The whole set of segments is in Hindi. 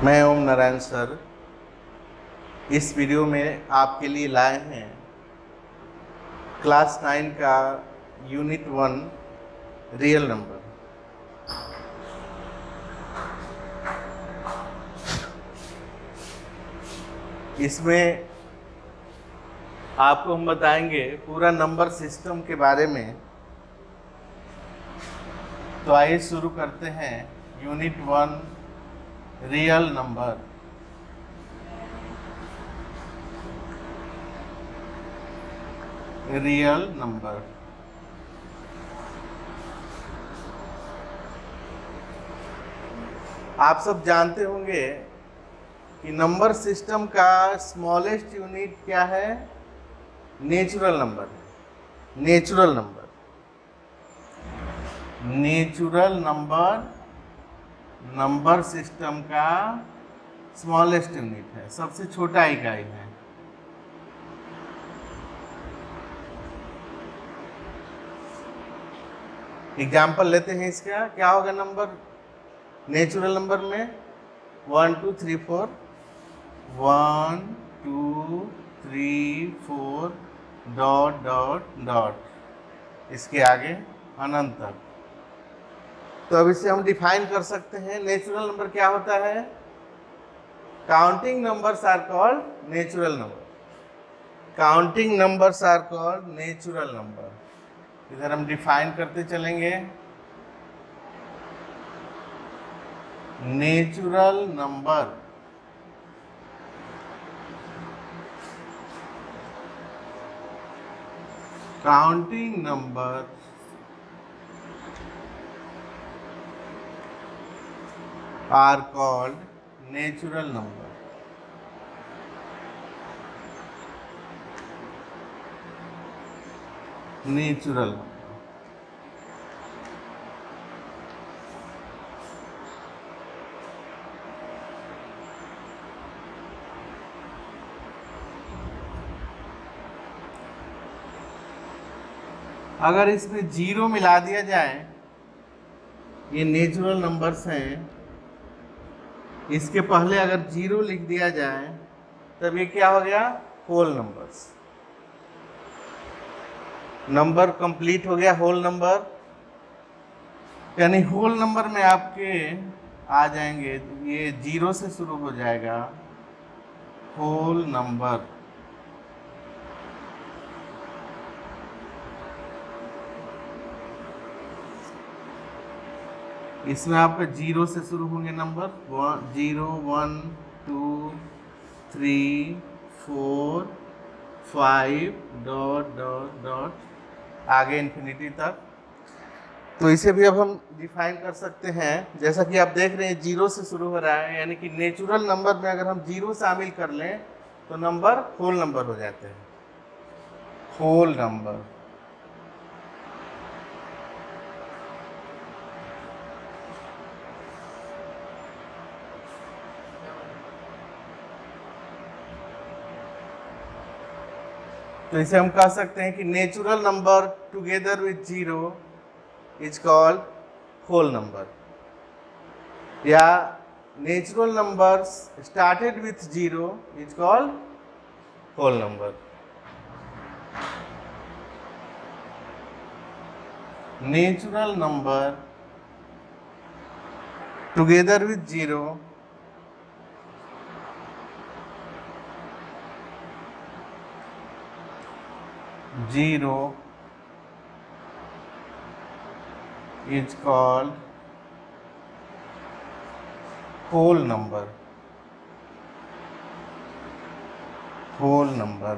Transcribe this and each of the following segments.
मैं ओम नारायण सर इस वीडियो में आपके लिए लाए हैं क्लास 9 का यूनिट 1 रियल नंबर। इसमें आपको हम बताएंगे पूरा नंबर सिस्टम के बारे में। तो आइए शुरू करते हैं unit 1 real number. Real number आप सब जानते होंगे कि नंबर सिस्टम का स्मॉलेस्ट यूनिट क्या है? Natural number. Natural number natural number number system का स्मॉलेस्ट यूनिट है, सबसे छोटा इकाई है। एग्जाम्पल लेते हैं इसका। क्या होगा नंबर नेचुरल नंबर में? 1 2 3 4 1 2 3 4 डॉट डॉट डॉट, इसके आगे अनंत तक। तो अब इसे हम डिफाइन कर सकते हैं। नेचुरल नंबर क्या होता है? Counting numbers are called natural number. Counting numbers are called natural number. इधर हम डिफाइन करते चलेंगे। Natural number counting number are called natural number. Natural number अगर इसमें जीरो मिला दिया जाए, ये नेचुरल नंबर्स हैं, इसके पहले अगर जीरो लिख दिया जाए तब ये क्या हो गया? Whole numbers. नंबर कंप्लीट हो गया, होल नंबर। यानी होल नंबर में आपके आ जाएंगे, ये जीरो से शुरू हो जाएगा, होल नंबर। इसमें आपका जीरो से शुरू होंगे नंबर 0 1 2 3 4 5 डॉट डॉट डॉट आगे इन्फिनिटी तक। तो इसे भी अब हम डिफाइन कर सकते हैं। जैसा कि आप देख रहे हैं जीरो से शुरू हो रहा है, यानी कि नेचुरल नंबर में अगर हम जीरो शामिल कर लें तो नंबर होल नंबर हो जाते हैं। होल नंबर तो इसे हम कह सकते हैं कि natural number together with zero is called whole number, या natural numbers started with zero is called whole number. Natural number together with zero zero is called whole number। whole number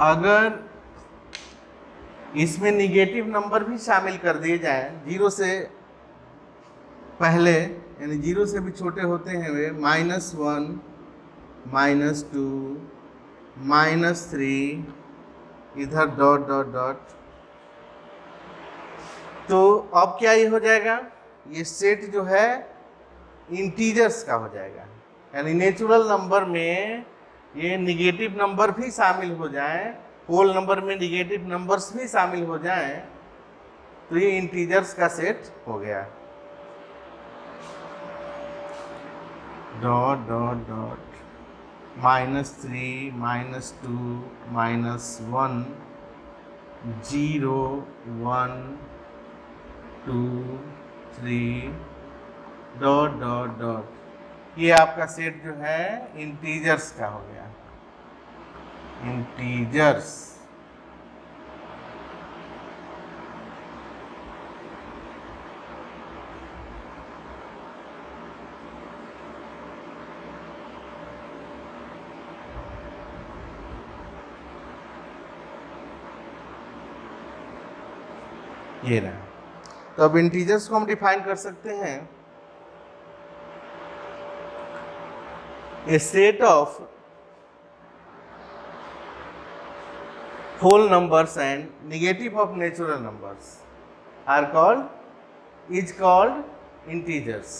अगर इसमें निगेटिव नंबर भी शामिल कर दिए जाए जीरो से पहले, यानी जीरो से भी छोटे होते हैं वे, -1 -2 -3 इधर डॉट डॉट डॉट, तो अब क्या ये हो जाएगा? ये सेट जो है इंटीजर्स का हो जाएगा। यानी नेचुरल नंबर में ये निगेटिव नंबर भी शामिल हो जाए होल नंबर में निगेटिव नंबर्स भी शामिल हो जाएं तो ये इंटीजर्स का सेट हो गया। Dot dot dot -3 -2 -1 0 1 2 3 dot dot dot, ये आपका सेट जो है इंटीजर्स का हो गया। इंटीजर्स ये रहा। तो अब इंटीजर्स को हम डिफाइन कर सकते हैं, a set of whole numbers and negative of natural numbers are called integers.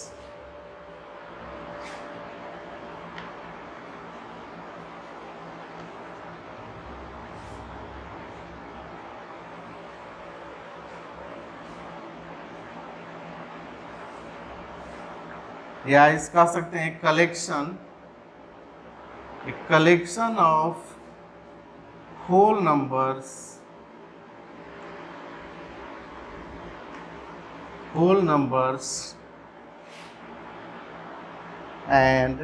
या इसका सकते हैं collection of whole numbers and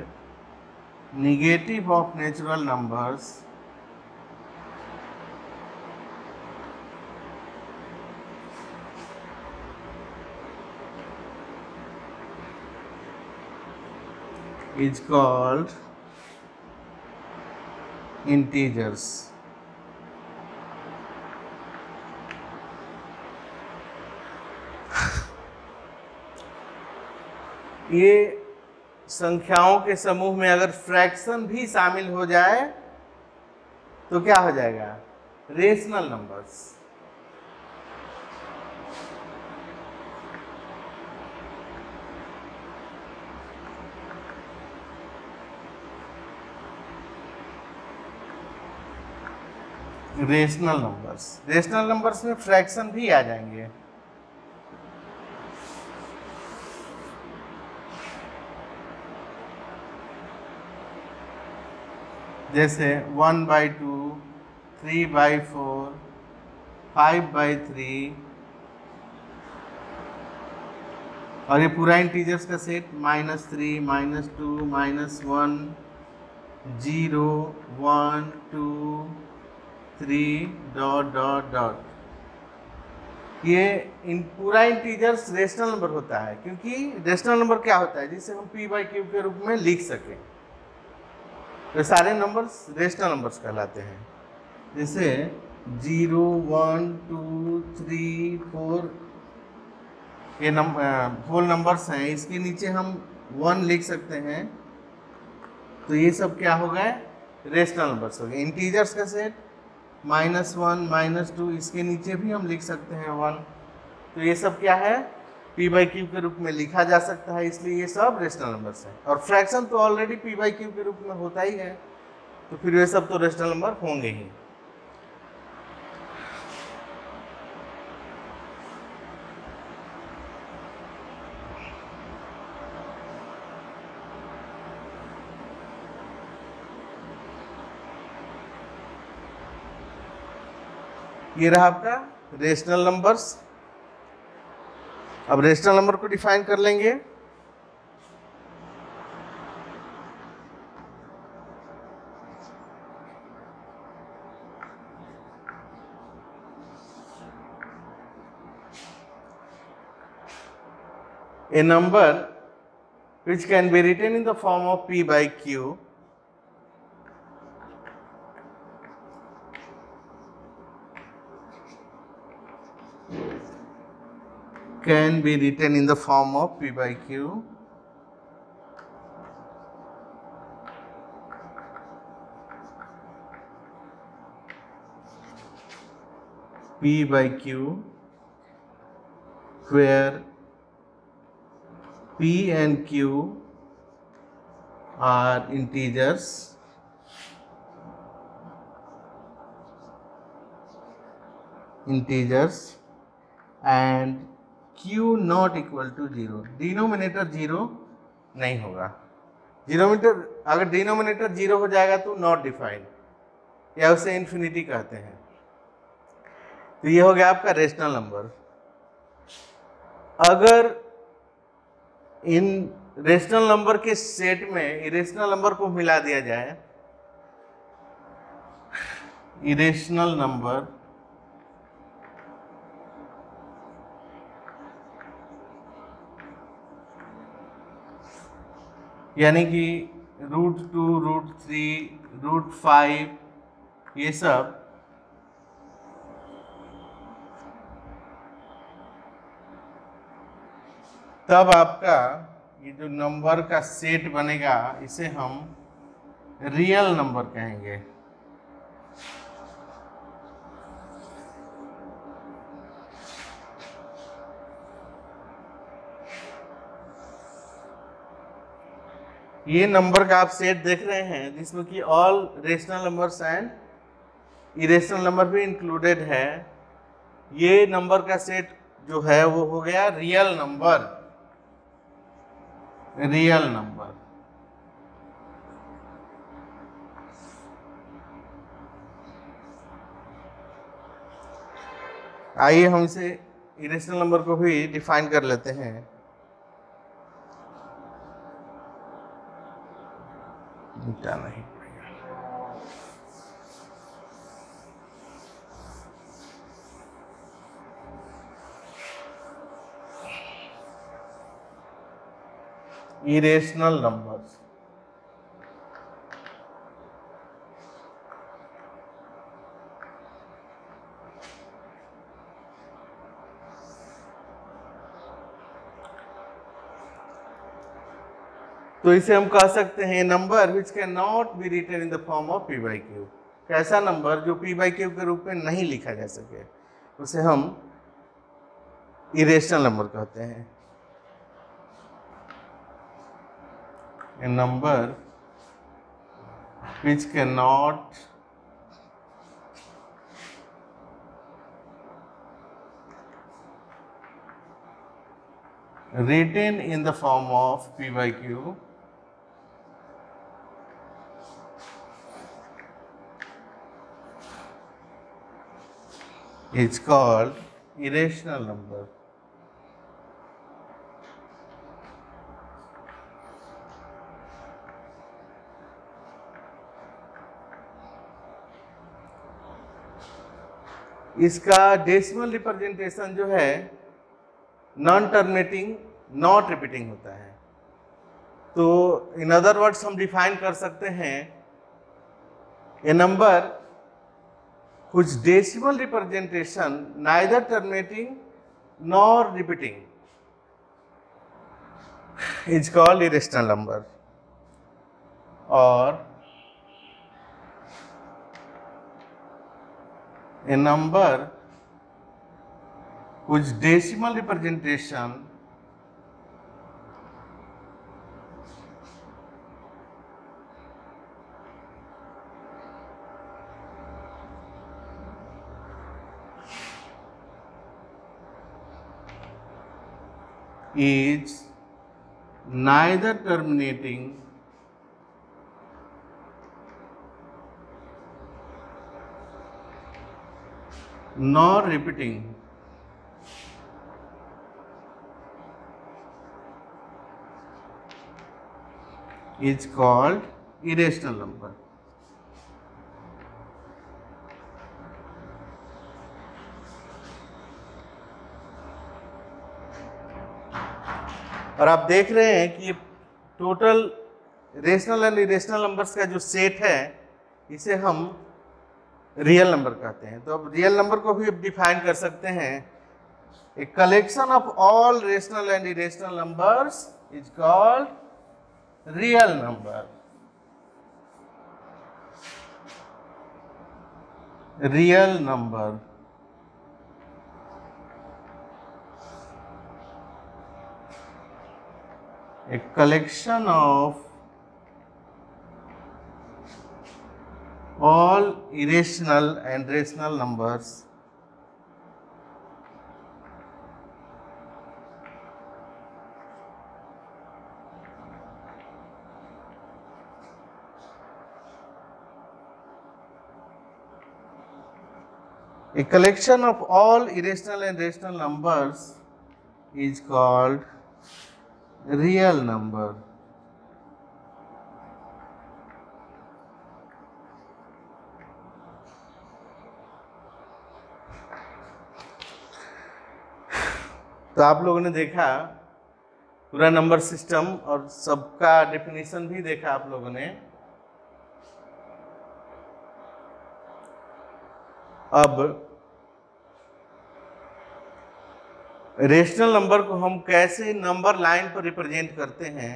negative of natural numbers is called integers. ये संख्याओं के समूह में अगर फ्रैक्शन भी शामिल हो जाए तो क्या हो जाएगा? Rational numbers. रेशनल नंबर्स में फ्रैक्शन भी आ जाएंगे। जैसे 1/2, 3/4, 5/3 और ये पूरा इंटीजर्स का सेट -3 -2 -1 0 1 2 3 डॉट डॉट डॉट। ये पूरा इंटीजर्स रेशनल नंबर होता है, क्योंकि रेशनल नंबर क्या होता है? जिसे हम p/q के रूप में लिख सकें। तो सारे नंबर्स रेशनल नंबर्स कहलाते हैं। जैसे 0 1 2 3 4 ये होल नंबर्स हैं, इसके नीचे हम 1 लिख सकते हैं, तो ये सब क्या हो गए? रेशनल नंबर्स हो गए। इंटीजर्स का सेट -1 -2, इसके नीचे भी हम लिख सकते हैं 1, तो ये सब क्या है? p/q के रूप में लिखा जा सकता है, इसलिए ये सब रेशनल नंबर्स हैं। और फ्रैक्शन तो ऑलरेडी p/q के रूप में होता ही है, तो फिर ये सब तो रेशनल नंबर होंगे ही। ये रहा आपका रेशनल नंबर्स। अब रेशनल नंबर को डिफाइन कर लेंगे। A number which can be written in the form of p/q can be written in the form of p/q where p and q are integers integers and q not equal to 0। Denominator 0 नहीं होगा। डिनोमिनेटर अगर डिनोमिनेटर 0 हो जाएगा तो नॉट डिफाइंड, या उसे इन्फिनिटी कहते हैं। तो ये हो गया आपका रेशनल नंबर। अगर इन रेशनल नंबर के सेट में इरेशनल नंबर को मिला दिया जाए, इरेशनल नंबर यानी कि √2, √3, √5 ये सब तब आपका ये जो नंबर का सेट बनेगा इसे हम रियल नंबर कहेंगे। ये नंबर का आप सेट देख रहे हैं जिसमें कि all rational numbers and irrational number भी इंक्लूडेड है। ये नंबर का सेट जो है वो हो गया रियल नंबर। रियल नंबर आइए हम इसे इरेशनल नंबर को भी डिफाइन कर लेते हैं। मिटा नहीं इरेशनल नंबर्स तो इसे हम कह सकते हैं number which can not be written in the form of p by q. कैसा नंबर जो p बाई क्यू के रूप में नहीं लिखा जा सके उसे हम इरेशनल नंबर कहते हैं। A number which cannot written in the form of p by q is called irrational number. इसका डेसिमल रिप्रेजेंटेशन जो है नॉन टर्मिनेटिंग नॉट रिपीटिंग होता है। तो इन अदर वर्ड्स हम डिफाइन कर सकते हैं ए number whose decimal representation neither terminating nor repeating is called irrational number, or a number whose decimal representation is neither terminating nor repeating is called irrational number. और आप देख रहे हैं कि total rational and irrational numbers का जो सेट है इसे हम रियल नंबर कहते हैं। तो अब रियल नंबर को भी डिफाइन कर सकते हैं, a collection of all rational and irrational numbers is called real number. Real number a collection of all irrational and rational numbers A collection of all irrational and rational numbers is called real number. तो आप लोगों ने देखा पूरा नंबर सिस्टम और सबका डेफिनेशन भी देखा आप लोगों ने। अब रेशनल नंबर को हम कैसे नंबर लाइन पर रिप्रेजेंट करते हैं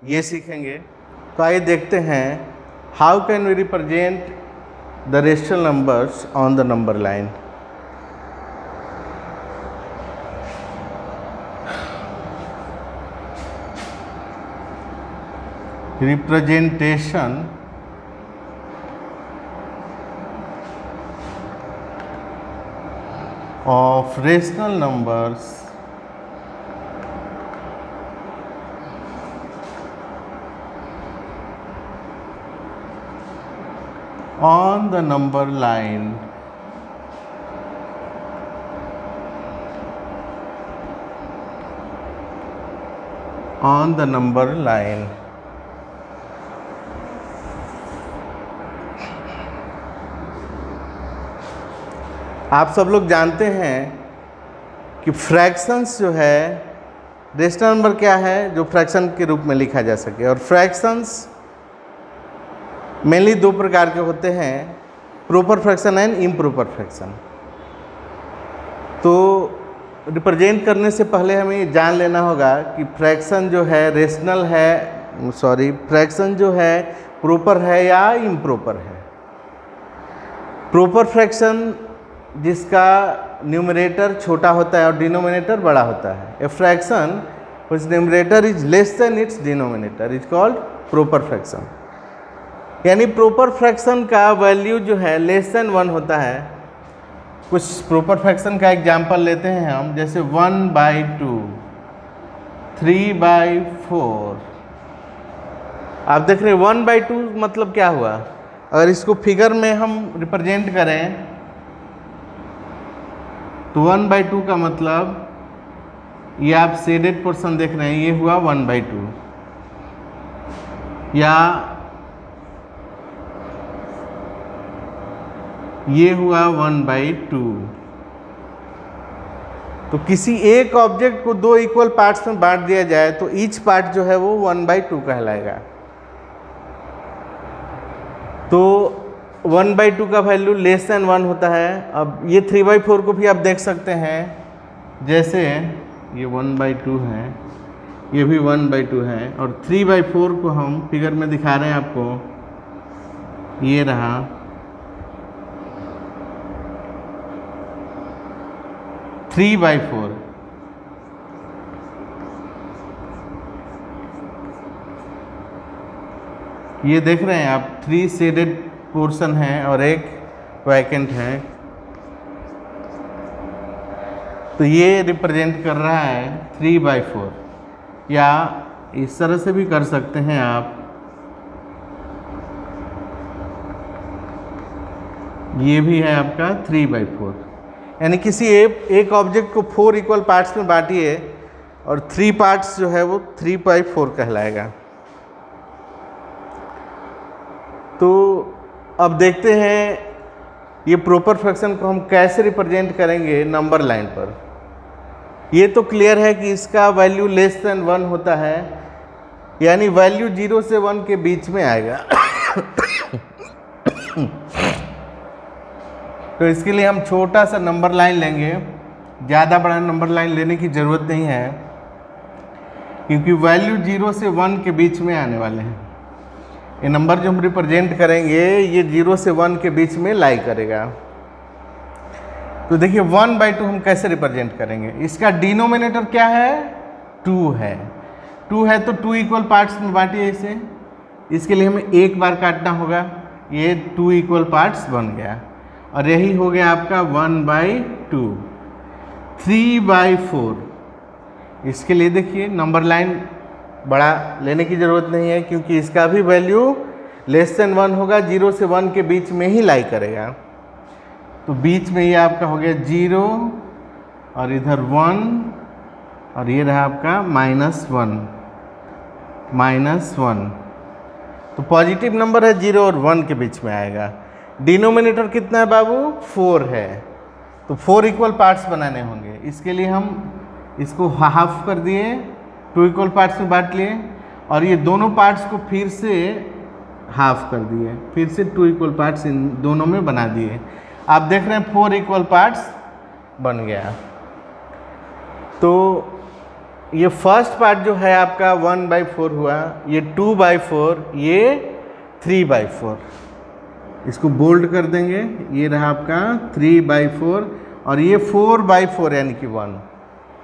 ये सीखेंगे। तो आइए देखते हैं how can we represent the rational numbers on the number line. Representation of rational numbers on the number line on the number line। आप सब लोग जानते हैं कि फ्रैक्शंस जो है रेशनल नंबर क्या है जो फ्रैक्शन के रूप में लिखा जा सके। और फ्रैक्शंस मेनली दो प्रकार के होते हैं, proper fraction and improper fraction. तो रिप्रेजेंट करने से पहले हमें ये जान लेना होगा कि फ्रैक्शन जो है रेशनल है, फ्रैक्शन जो है प्रॉपर है या इम्प्रॉपर है। प्रॉपर फ्रैक्शन जिसका न्यूमरेटर छोटा होता है और डिनोमिनेटर बड़ा होता है। A fraction which numerator is less than it's denominator is called proper fraction. यानी प्रॉपर फ्रैक्शन का वैल्यू जो है लेस देन 1 होता है। कुछ प्रॉपर फ्रैक्शन का एग्जांपल लेते हैं हम, जैसे 1/2, 3/4। आप देख रहे हैं 1/2 मतलब क्या हुआ। अगर इसको फिगर में हम रिप्रेजेंट करें तो 1/2 का मतलब ये आप शेडेड पोर्शन देख रहे हैं, ये हुआ 1/2। या ये हुआ 1/2। तो किसी एक ऑब्जेक्ट को दो इक्वल पार्ट्स में बांट दिया जाए तो ईच पार्ट जो है वो 1/2 कहलाएगा। तो 1/2 का वैल्यू लेस देन 1 होता है। अब ये 3/4 को भी आप देख सकते हैं, जैसे ये 1/2 है, ये भी 1/2 है, और 3/4 को हम फिगर में दिखा रहे हैं आपको, ये रहा 3/4। ये देख रहे हैं आप 3 शेडेड पोर्शन है और एक वैकेंट है। तो ये रिप्रेजेंट कर रहा है 3/4। या इस तरह से भी कर सकते हैं आप, ये भी है आपका 3/4। यानी किसी एक ऑब्जेक्ट को 4 इक्वल पार्ट्स में बांटिए और 3 पार्ट्स जो है वो 3/4 कहलाएगा। तो अब देखते हैं ये प्रॉपर फ्रैक्शन को हम कैसे रिप्रेजेंट करेंगे नंबर लाइन पर। ये तो क्लियर है कि इसका वैल्यू लेस देन 1 होता है, यानी वैल्यू 0 से 1 के बीच में आएगा। तो इसके लिए हम छोटा सा नंबर लाइन लेंगे, ज़्यादा बड़ा नंबर लाइन लेने की ज़रूरत नहीं है क्योंकि वैल्यू 0 से 1 के बीच में आने वाले हैं। ये नंबर जो हम रिप्रेजेंट करेंगे ये 0 से 1 के बीच में लाई करेगा। तो देखिए 1/2 हम कैसे रिप्रेजेंट करेंगे। इसका डिनोमिनेटर क्या है, 2 है। 2 है तो 2 इक्वल पार्ट्स में बांटिए इसे। इसके लिए हमें एक बार काटना होगा, ये 2 इक्वल पार्ट्स बन गया और यही हो गया आपका 1/2। 3/4 इसके लिए देखिए नंबर लाइन बड़ा लेने की ज़रूरत नहीं है क्योंकि इसका भी वैल्यू लेस देन 1 होगा, 0 से 1 के बीच में ही लाई करेगा। तो बीच में ये आपका हो गया 0 और इधर 1 और ये रहा आपका -1। तो पॉजिटिव नंबर है 0 और 1 के बीच में आएगा। डिनोमिनेटर कितना है बाबू? 4 है। तो 4 इक्वल पार्ट्स बनाने होंगे। इसके लिए हम इसको हाफ कर दिए, 2 इक्वल पार्ट्स में बांट लिए और ये दोनों पार्ट्स को फिर से हाफ कर दिए, फिर से 2 इक्वल पार्ट्स इन दोनों में बना दिए। आप देख रहे हैं 4 इक्वल पार्ट्स बन गया। तो ये फर्स्ट पार्ट जो है आपका 1/4 हुआ, ये 2/4, ये 3/4। इसको बोल्ड कर देंगे, ये रहा आपका 3/4 और ये 4/4 यानी कि 1।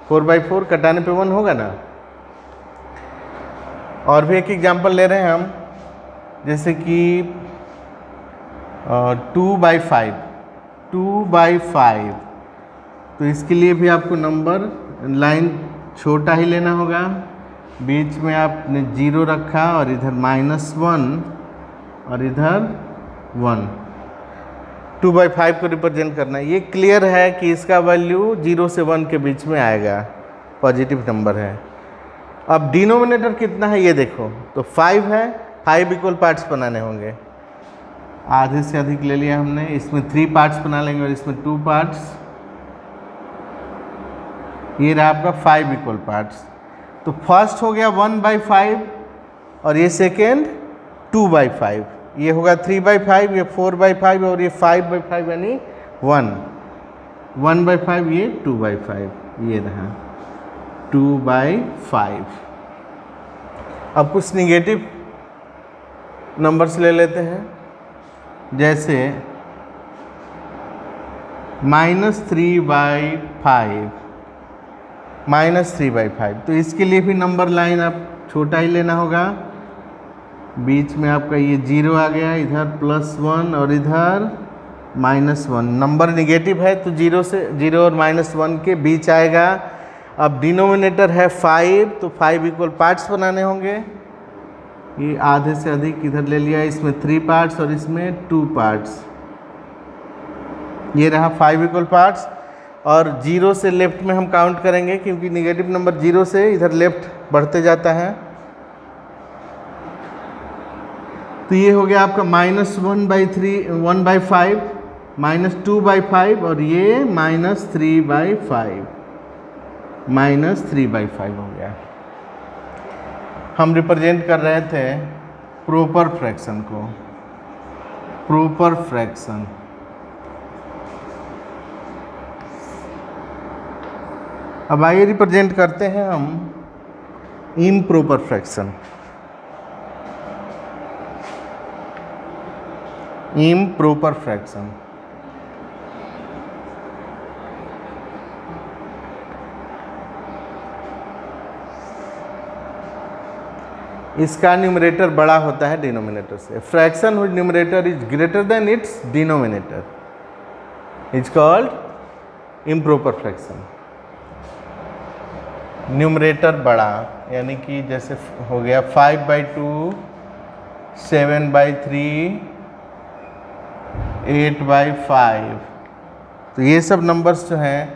4/4 कटाने पे 1 होगा ना। और भी एक एग्जांपल ले रहे हैं हम, जैसे कि 2/5। 2/5 तो इसके लिए भी आपको नंबर लाइन छोटा ही लेना होगा। बीच में आपने 0 रखा और इधर -1 और इधर 1। 2/5 को रिप्रेजेंट करना है। ये क्लियर है कि इसका वैल्यू 0 से 1 के बीच में आएगा, पॉजिटिव नंबर है। अब डिनोमिनेटर कितना है ये देखो, तो 5 है। 5 इक्वल पार्ट्स बनाने होंगे। आधे से अधिक ले लिया हमने, इसमें 3 पार्ट्स बना लेंगे और इसमें 2 पार्ट्स। ये रहा आपका 5 इक्वल पार्ट्स। तो फर्स्ट हो गया 1/5 और ये सेकेंड 2/5। ये होगा 3/5, ये 4/5 और ये 5/5 यानी 1। 1/5 ये 2/5, ये रहा 2/5। अब कुछ निगेटिव नंबर्स ले लेते हैं, जैसे -3/5। -3/5 तो इसके लिए भी नंबर लाइन आप छोटा ही लेना होगा। बीच में आपका ये 0 आ गया, इधर +1 और इधर -1। नंबर निगेटिव है तो 0 और -1 के बीच आएगा। अब डिनोमिनेटर है 5, तो 5 इक्वल पार्ट्स बनाने होंगे। ये आधे से अधिक इधर ले लिया, इसमें 3 पार्ट्स और इसमें 2 पार्ट्स। ये रहा 5 इक्वल पार्ट्स और 0 से लेफ्ट में हम काउंट करेंगे, क्योंकि निगेटिव नंबर 0 से इधर लेफ्ट बढ़ते जाता है। तो ये हो गया आपका -1/5, -2/5 और ये -3/5 हो गया। हम रिप्रेजेंट कर रहे थे प्रॉपर फ्रैक्शन को, प्रॉपर फ्रैक्शन। अब आइए रिप्रेजेंट करते हैं हम इम्प्रॉपर फ्रैक्शन। इम्प्रॉपर फ्रैक्शन इसका न्यूमरेटर बड़ा होता है डिनोमिनेटर से। Fraction which numerator is greater than it's denominator is called improper fraction. Numerator बड़ा यानी कि जैसे हो गया 5/2, 7/3, 8/5। तो ये सब नंबर्स जो हैं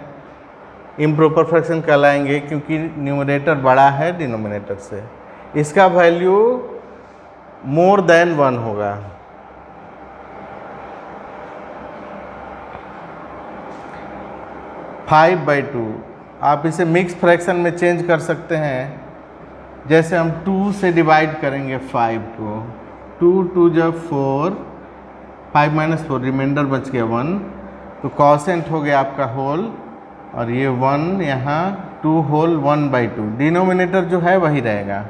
इम्प्रॉपर फ्रैक्शन कहलाएंगे, क्योंकि न्यूमरेटर बड़ा है डिनोमिनेटर से। इसका वैल्यू मोर देन 1 होगा। फाइव बाई टू आप इसे मिक्स फ्रैक्शन में चेंज कर सकते हैं। जैसे हम 2 से डिवाइड करेंगे 5 को, 2 जब 4, 5 - 4 रिमाइंडर बच गया 1, तो कॉसेंट हो गया आपका होल, और ये 1 यहाँ 2 होल 1/2। डिनोमिनेटर जो है वही रहेगा,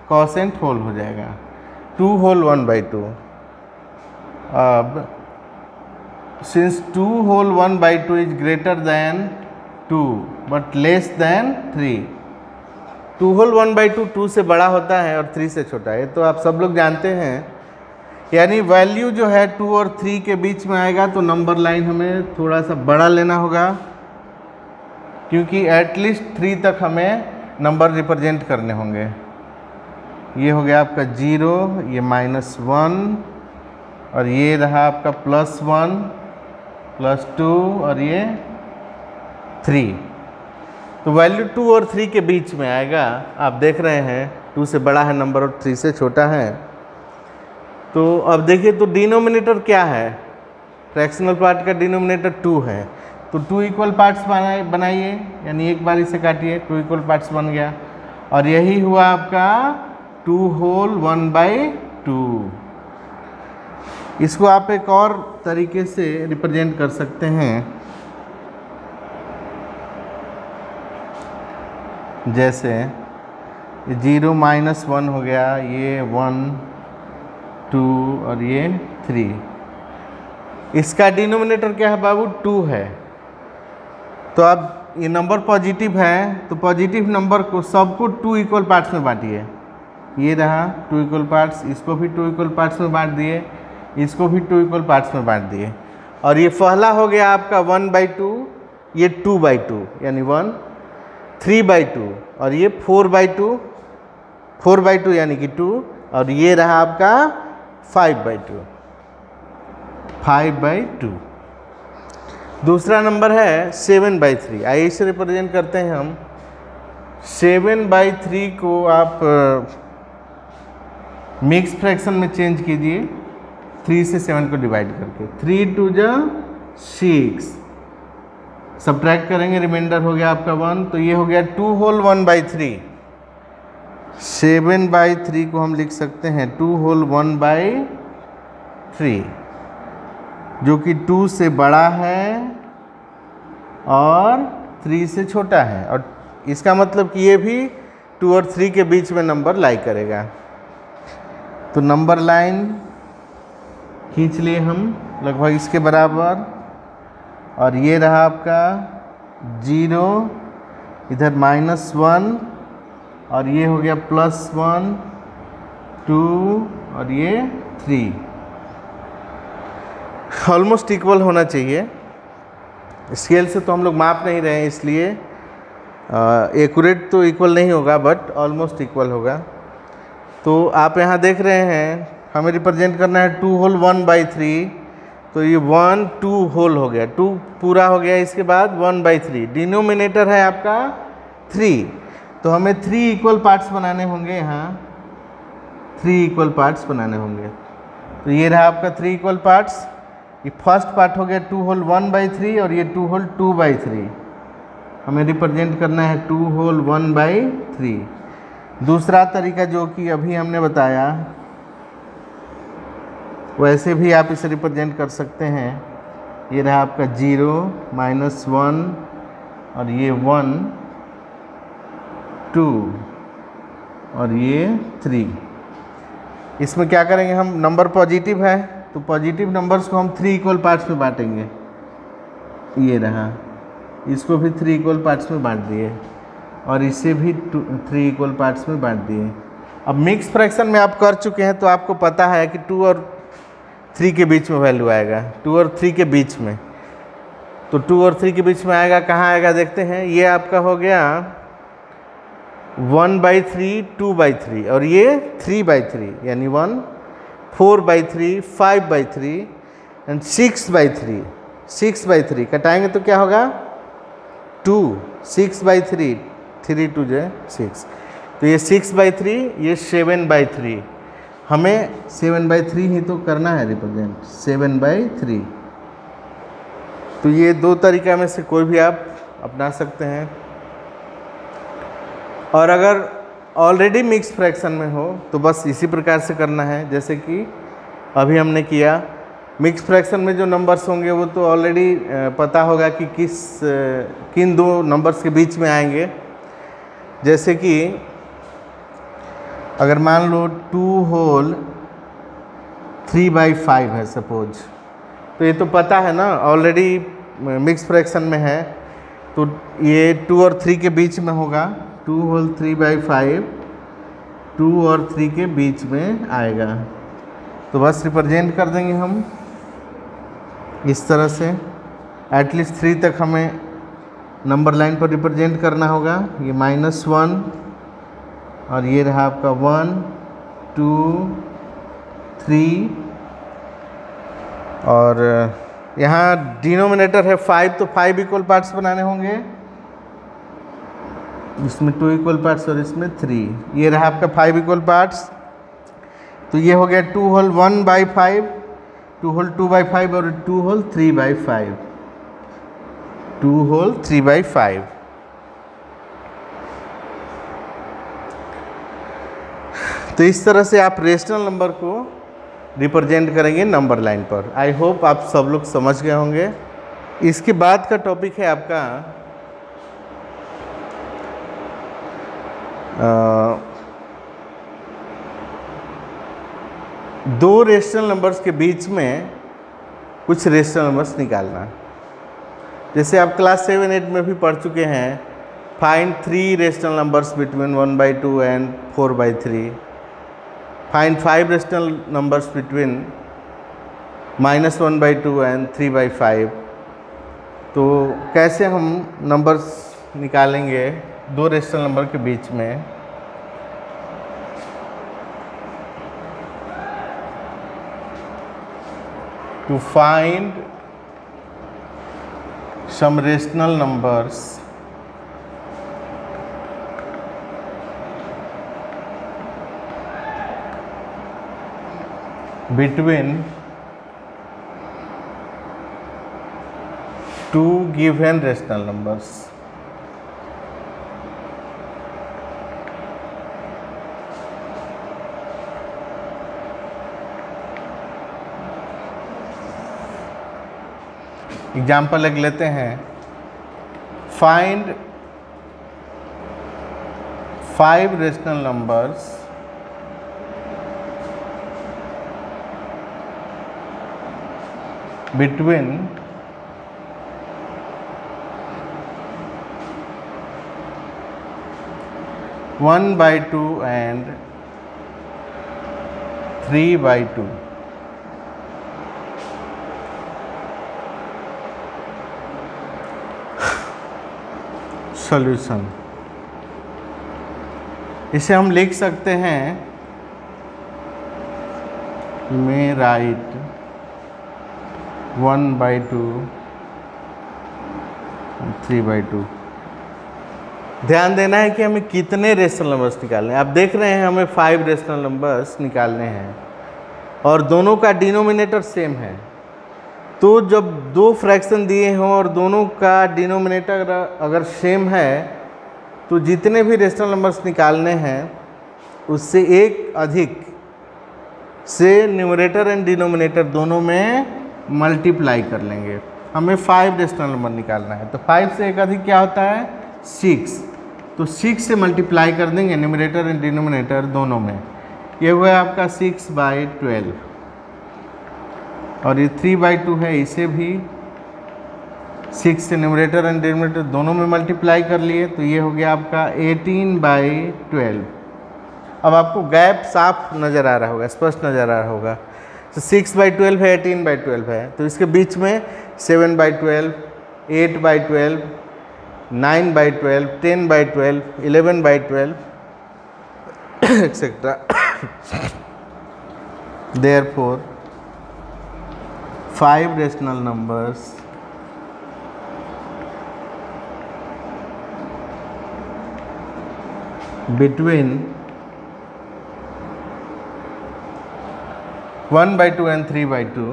कॉसेंट होल हो जाएगा 2 होल 1/2। अब since 2 whole 1/2 is greater than 2 but less than 3, 2 whole 1/2 2 से बड़ा होता है और 3 से छोटा है, तो आप सब लोग जानते हैं। यानी वैल्यू जो है 2 और 3 के बीच में आएगा तो नंबर लाइन हमें थोड़ा सा बड़ा लेना होगा, क्योंकि एटलीस्ट 3 तक हमें नंबर रिप्रेजेंट करने होंगे। ये हो गया आपका 0, ये -1 और ये रहा आपका +1, +2 और ये 3। तो वैल्यू 2 और 3 के बीच में आएगा। आप देख रहे हैं 2 से बड़ा है नंबर और 3 से छोटा है। तो अब देखिए, तो डिनोमिनेटर क्या है, फ्रैक्शनल पार्ट का डिनोमिनेटर 2 है। तो 2 इक्वल पार्ट्स बनाइए, यानी एक बार इसे काटिए, 2 इक्वल पार्ट्स बन गया। और यही हुआ आपका 2 होल 1/2। इसको आप एक और तरीके से रिप्रेजेंट कर सकते हैं, जैसे 0 - 1 हो गया, ये 1 2 और ये 3। इसका डिनोमिनेटर क्या है बाबू, 2 है। तो अब ये नंबर पॉजिटिव है, तो पॉजिटिव नंबर को सबको 2 इक्वल पार्ट्स में बांटिए। ये रहा 2 इक्वल पार्ट्स, इसको भी 2 इक्वल पार्ट्स में बांट दिए, इसको भी 2 इक्वल पार्ट्स में बांट दिए। और ये पहला हो गया आपका 1/2, ये 2/2 यानी 1, 3/2 और ये 4/2, 4/2 यानी कि 2, और ये रहा आपका 5/2, 5/2। दूसरा नंबर है 7/3। आइए इसे रिप्रेजेंट करते हैं हम। 7/3 को आप मिक्स फ्रैक्शन में चेंज कीजिए, 3 से 7 को डिवाइड करके। 3 2 जा 6, सब्ट्रैक्ट करेंगे, रिमाइंडर हो गया आपका 1। तो ये हो गया 2 होल 1/3। 7/3 को हम लिख सकते हैं 2 होल 1/3, जो कि 2 से बड़ा है और 3 से छोटा है। और इसका मतलब कि ये भी 2 और 3 के बीच में नंबर लाई करेगा। तो नंबर लाइन खींच लिए हम लगभग इसके बराबर। और ये रहा आपका 0, इधर -1 और ये हो गया +1 2 और ये 3। ऑलमोस्ट इक्वल होना चाहिए। स्केल से तो हम लोग माप नहीं रहे हैं, इसलिए एक्यूरेट तो इक्वल नहीं होगा, बट ऑलमोस्ट इक्वल होगा। तो आप यहाँ देख रहे हैं, हमें रिप्रेजेंट करना है 2 होल 1/3। तो ये 1 2 होल हो गया, 2 पूरा हो गया, इसके बाद 1/3। डिनोमिनेटर है आपका 3, तो हमें 3 इक्वल पार्ट्स बनाने होंगे। यहाँ 3 इक्वल पार्ट्स बनाने होंगे। तो ये रहा आपका 3 इक्वल पार्ट्स। ये फर्स्ट पार्ट हो गया 2 होल 1/3 और ये 2 होल 2/3। हमें रिप्रेजेंट करना है 2 होल 1/3। दूसरा तरीका जो कि अभी हमने बताया, वैसे भी आप इसे रिप्रेजेंट कर सकते हैं। ये रहा आपका 0 -1 और ये 1 2 और ये 3। इसमें क्या करेंगे हम, नंबर पॉजिटिव है तो पॉजिटिव नंबर्स को हम 3 इक्वल पार्ट्स में बांटेंगे। ये रहा, इसको भी 3 इक्वल पार्ट्स में बांट दिए और इसे भी 3 इक्वल पार्ट्स में बांट दिए। अब मिक्स फ्रैक्शन में आप कर चुके हैं, तो आपको पता है कि 2 और 3 के बीच में वैल्यू आएगा, 2 और 3 के बीच में। तो 2 और 3 के बीच में आएगा, कहाँ आएगा देखते हैं। ये आपका हो गया 1/3 2/3 और ये 3/3 यानी 1 4/3 5/3 एंड 6/3। 6/3 कटाएंगे तो क्या होगा 2, 6/3 3 2 6। तो ये 6/3, ये 7/3। हमें 7/3 ही तो करना है रिप्रेजेंट, 7/3। तो ये दो तरीका में से कोई भी आप अपना सकते हैं। और अगर ऑलरेडी मिक्स फ्रैक्शन में हो तो बस इसी प्रकार से करना है जैसे कि अभी हमने किया। मिक्स फ्रैक्शन में जो नंबर्स होंगे वो तो ऑलरेडी पता होगा कि किन दो नंबर्स के बीच में आएंगे। जैसे कि अगर मान लो 2 होल 3/5 है सपोज, तो ये तो पता है ना, ऑलरेडी मिक्स फ्रैक्शन में है, तो ये 2 और 3 के बीच में होगा। 2 होल 3/5 2 और 3 के बीच में आएगा। तो बस रिप्रेजेंट कर देंगे हम इस तरह से। एटलीस्ट 3 तक हमें नंबर लाइन पर रिप्रेजेंट करना होगा। ये -1 और ये रहा आपका 1 2 3 और यहाँ डिनोमिनेटर है 5, तो 5 इक्वल पार्ट्स बनाने होंगे, इसमें 2 इक्वल पार्ट्स और इसमें 3। ये रहा आपका 5 इक्वल पार्ट्स। तो ये हो गया 2 होल 1/5, 2 होल 2/5 और 2 होल 3/5, 2 होल 3/5। तो इस तरह से आप रेशनल नंबर को रिप्रेजेंट करेंगे नंबर लाइन पर। आई होप आप सब लोग समझ गए होंगे। इसके बाद का टॉपिक है आपका दो रेशनल नंबर्स के बीच में कुछ रेशनल नंबर्स निकालना। जैसे आप क्लास 7-8 में भी पढ़ चुके हैं, find 3 rational numbers between 1/2 and 4/3, find 5 rational numbers between -1/2 and 3/5। तो कैसे हम नंबर्स निकालेंगे दो रेशनल नंबर के बीच में। To find some rational numbers between two given rational numbers. Example एक लेते हैं, find 5 rational numbers between 1/2 and 3/2। Solution इसे हम लिख सकते हैं, में राइट 1/2 3/2। ध्यान देना है कि हमें कितने रेशनल नंबर्स निकालने हैं। आप देख रहे हैं हमें 5 रेशनल नंबर्स निकालने हैं और दोनों का डिनोमिनेटर सेम है। तो जब दो फ्रैक्शन दिए हों और दोनों का डिनोमिनेटर अगर सेम है तो जितने भी रेशनल नंबर्स निकालने हैं उससे एक अधिक से न्यूमरेटर एंड डिनोमिनेटर दोनों में मल्टीप्लाई कर लेंगे। हमें 5 रेशनल नंबर निकालना है, तो 5 से एक अधिक क्या होता है 6। तो 6 से मल्टीप्लाई कर देंगे न्यूमरेटर एंड डिनोमिनेटर दोनों में। ये हुआ आपका 6/12 और ये 3/2 है, इसे भी 6 से न्यूमरेटर एंड डिनोमिनेटर दोनों में मल्टीप्लाई कर लिए, तो ये हो गया आपका 18/12। अब आपको गैप साफ नज़र आ रहा होगा, स्पष्ट नज़र आ रहा होगा। तो 6/12 है, 18/12 है, तो इसके बीच में 7/12, 8/12, 9/12, 10/12, 11/12 etcetera. Therefore 5 rational numbers between 1/2 and 3/2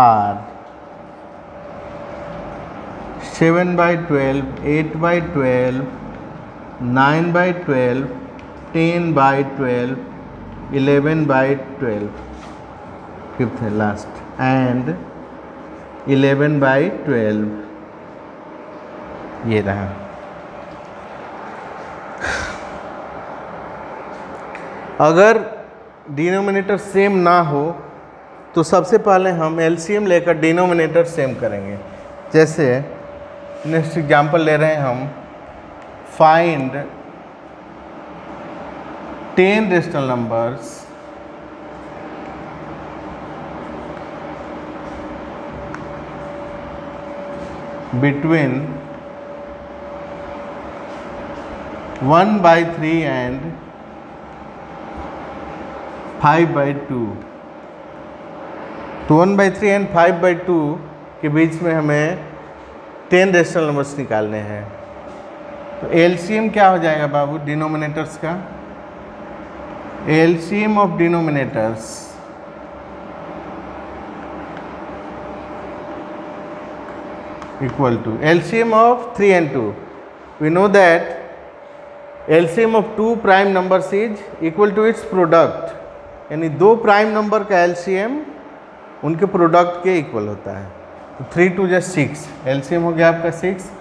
are 7/12, 8/12, 9/12, 10/12, 11/12, fifth है लास्ट, एंड 11/12। ये रहा। अगर डिनोमिनेटर सेम ना हो तो सबसे पहले हम एलसीएम लेकर डिनोमिनेटर सेम करेंगे। जैसे नेक्स्ट एग्जांपल ले रहे हैं हम, find 10 rational numbers between 1/3 and 5/2। तो 1/3 एंड 5/2 के बीच में हमें 10 रेशनल नंबर्स निकालने हैं। तो एलसीएम क्या हो जाएगा बाबू डिनोमिनेटर्स का? LCM of denominators equal to LCM of 3 and 2. We know that LCM of two prime numbers is equal to its product, यानी दो प्राइम नंबर का LCM उनके प्रोडक्ट के इक्वल होता है। तो 3 2 जा 6, LCM हो गया आपका 6।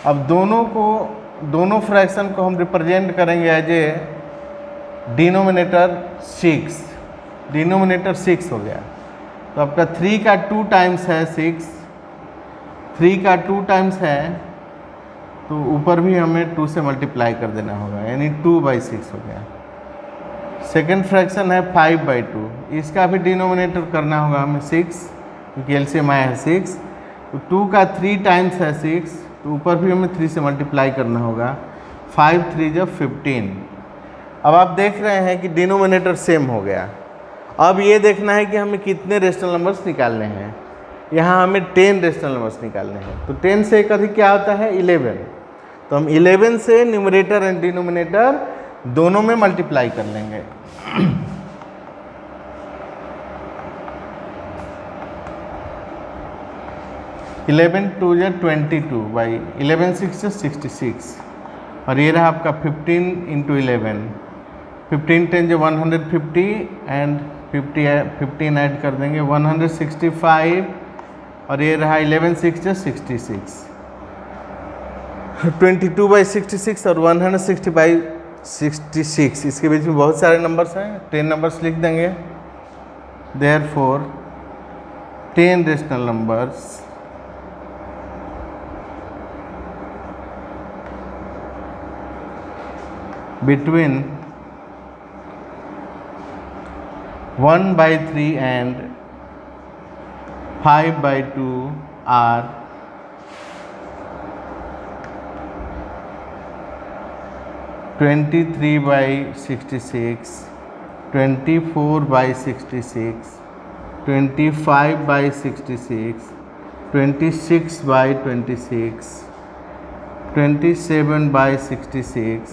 अब दोनों फ्रैक्शन को हम रिप्रेजेंट करेंगे एज ए डिनोमिनेटर 6, डिनोमिनेटर 6 हो गया। तो आपका 3 का 2 टाइम्स है 6, 3 का 2 टाइम्स है तो ऊपर भी हमें 2 से मल्टीप्लाई कर देना होगा, यानी 2/6 हो गया। सेकेंड फ्रैक्शन है 5/2, इसका भी डिनोमिनेटर करना होगा हमें 6, क्योंकि एलसीएम आया है 6। तो 2 का 3 टाइम्स है 6, तो ऊपर भी हमें 3 से मल्टीप्लाई करना होगा। 5 3 जब 15। अब आप देख रहे हैं कि डिनोमिनेटर सेम हो गया। अब ये देखना है कि हमें कितने रेशनल नंबर्स निकालने हैं। यहाँ हमें 10 रेशनल नंबर्स निकालने हैं। तो 10 से एक अधिक क्या होता है 11। तो हम 11 से न्यूमरेटर एंड डिनोमिनेटर दोनों में मल्टीप्लाई कर लेंगे। 11 2 या 22 बाई 11 6 या 66। और ये रहा आपका 15 × 11, 15 10 जो 150 एंड 15 ऐड कर देंगे 165। और ये रहा 11 6 या 66, 22/66 और 160/66। इसके बीच में बहुत सारे नंबर्स हैं, 10 नंबर्स लिख देंगे। Therefore 10 rational numbers between 1/3 and 5/2 are 23/66, 24/66, 25/66, 26/26, 27/66,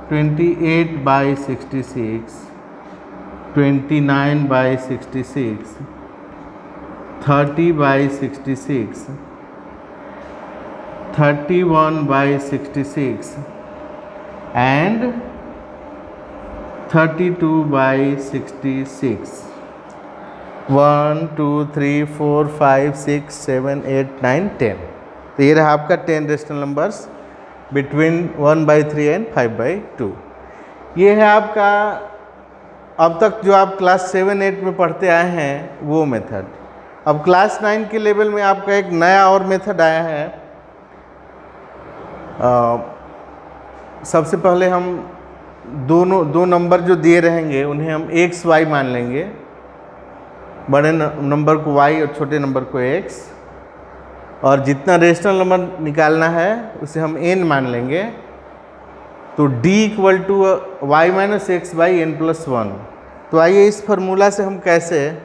28/66, 29/66, 30/66, 31/66 and 32/66। 1 2 3 4 5 6 7 8 9 10। तो ये रहा आपका 10 रेशनल नंबर्स बिटवीन 1/3 एंड 5/2। ये है आपका अब तक जो आप क्लास 7 8 में पढ़ते आए हैं वो मेथड। अब क्लास 9 के लेवल में आपका एक नया और मेथड आया है। सबसे पहले हम दो नंबर जो दिए रहेंगे उन्हें हम x y मान लेंगे, बड़े नंबर को y और छोटे नंबर को x, और जितना रेशनल नंबर निकालना है उसे हम n मान लेंगे। तो d = y - x/n+1। तो आइए इस फार्मूला से हम कैसे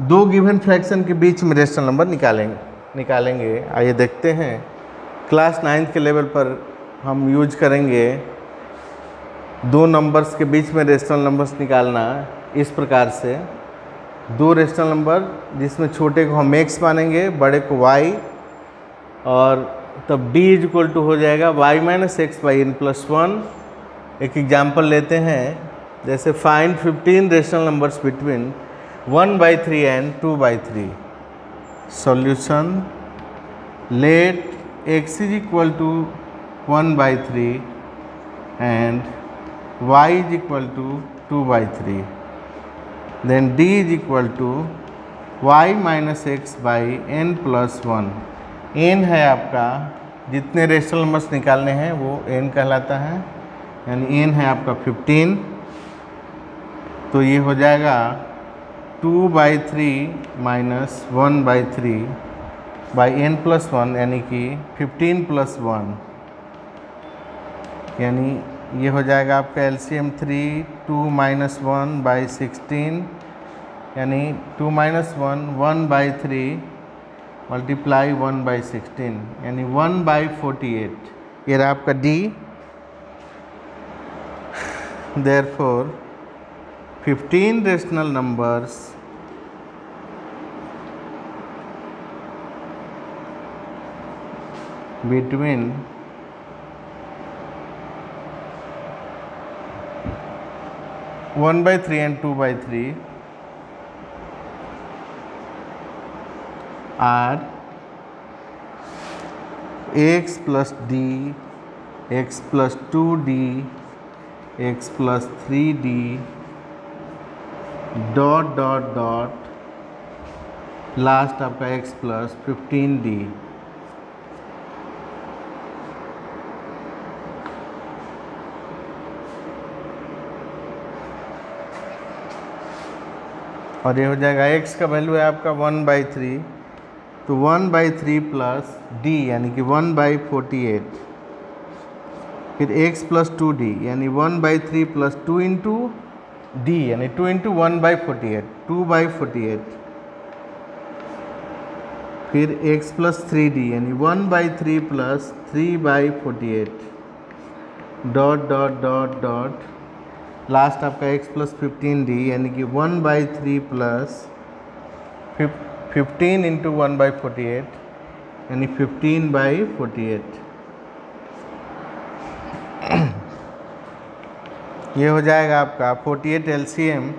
दो गिवन फ्रैक्शन के बीच में रेशनल नंबर निकालेंगे आइए देखते हैं। क्लास 9 के लेवल पर हम यूज करेंगे दो नंबर्स के बीच में रेशनल नंबर्स निकालना इस प्रकार से। दो रेशनल नंबर जिसमें छोटे को हम x मानेंगे, बड़े को y, और तब d = हो जाएगा y - x/n+1। एक एग्जाम्पल लेते हैं, जैसे find 15 rational numbers between 1/3 and 2/3। Solution, let x = 1/3 and y = 2/3, then d = y - x/n+1। n है आपका, जितने रेशनल नंबर्स निकालने हैं वो n कहलाता है, यानी n है आपका 15। तो ये हो जाएगा 2/3 - 1/3/n+1, यानी कि 15 + 1, यानी ये हो जाएगा आपका LCM 3 2 माइनस 1 बाई 16 यानी 2 माइनस 1 बाई 3 मल्टीप्लाई 1 बाई 16 यानी 1 बाई 48। ये रहा आपका D। Therefore 15 rational numbers between 1/3 and 2/3 are x plus d, x plus 2d, x plus 3d dot dot dot last आपका x plus 15d। और ये हो जाएगा x का वैल्यू है आपका 1/3, तो 1/3 प्लस d यानी कि 1/48, फिर x प्लस 2d यानी 1/3 प्लस 2 इंटू d यानी 2 इंटू 1/48, 2/48, फिर x प्लस 3d यानी 1/3 plus 3/48 dot dot dot dot last आपका x प्लस 15d यानी कि 1/3 प्लस 15 इंटू 1/48 यानी 15/48। ये हो जाएगा आपका 48 LCM।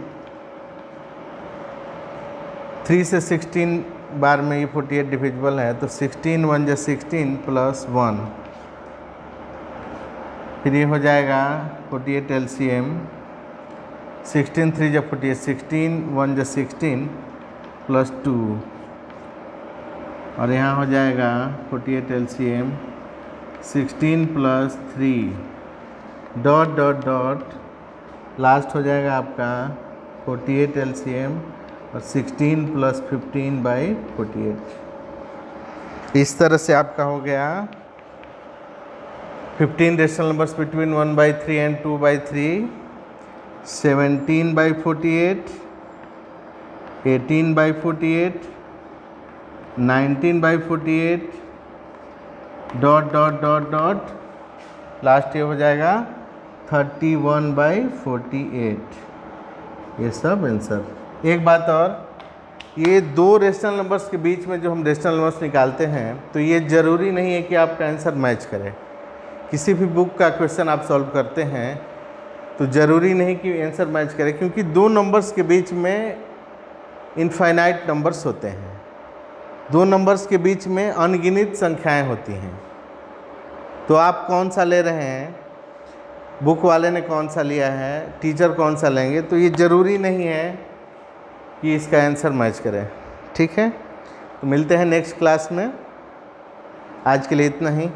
3 से 16 बार में ये 48 डिविजिबल है, तो 16 1 जा 16 प्लस 1, फिर ये हो जाएगा 48 LCM। 16 3 जा 48, 16 1 जा 16 प्लस 2, और यहाँ हो जाएगा 48 LCM 16 plus 3 dot dot dot last हो जाएगा आपका 48 LCM और 16 प्लस 15/48। इस तरह से आपका हो गया 15 rational numbers between 1/3 and 2/3, 17/48, 18/48, 19/48 dot dot dot dot last ये हो जाएगा 31/48। ये सब आंसर। एक बात और, ये दो रेशनल नंबर्स के बीच में जो हम रेशनल नंबर्स निकालते हैं तो ये ज़रूरी नहीं है कि आपका आंसर मैच करे। किसी भी बुक का क्वेश्चन आप सॉल्व करते हैं तो ज़रूरी नहीं कि आंसर मैच करे, क्योंकि दो नंबर्स के बीच में इनफाइनाइट नंबर्स होते हैं, दो नंबर्स के बीच में अनगिनत संख्याएं होती हैं। तो आप कौन सा ले रहे हैं, बुक वाले ने कौन सा लिया है, टीचर कौन सा लेंगे, तो ये ज़रूरी नहीं है कि इसका आंसर मैच करे। ठीक है, तो मिलते हैं नेक्स्ट क्लास में। आज के लिए इतना ही।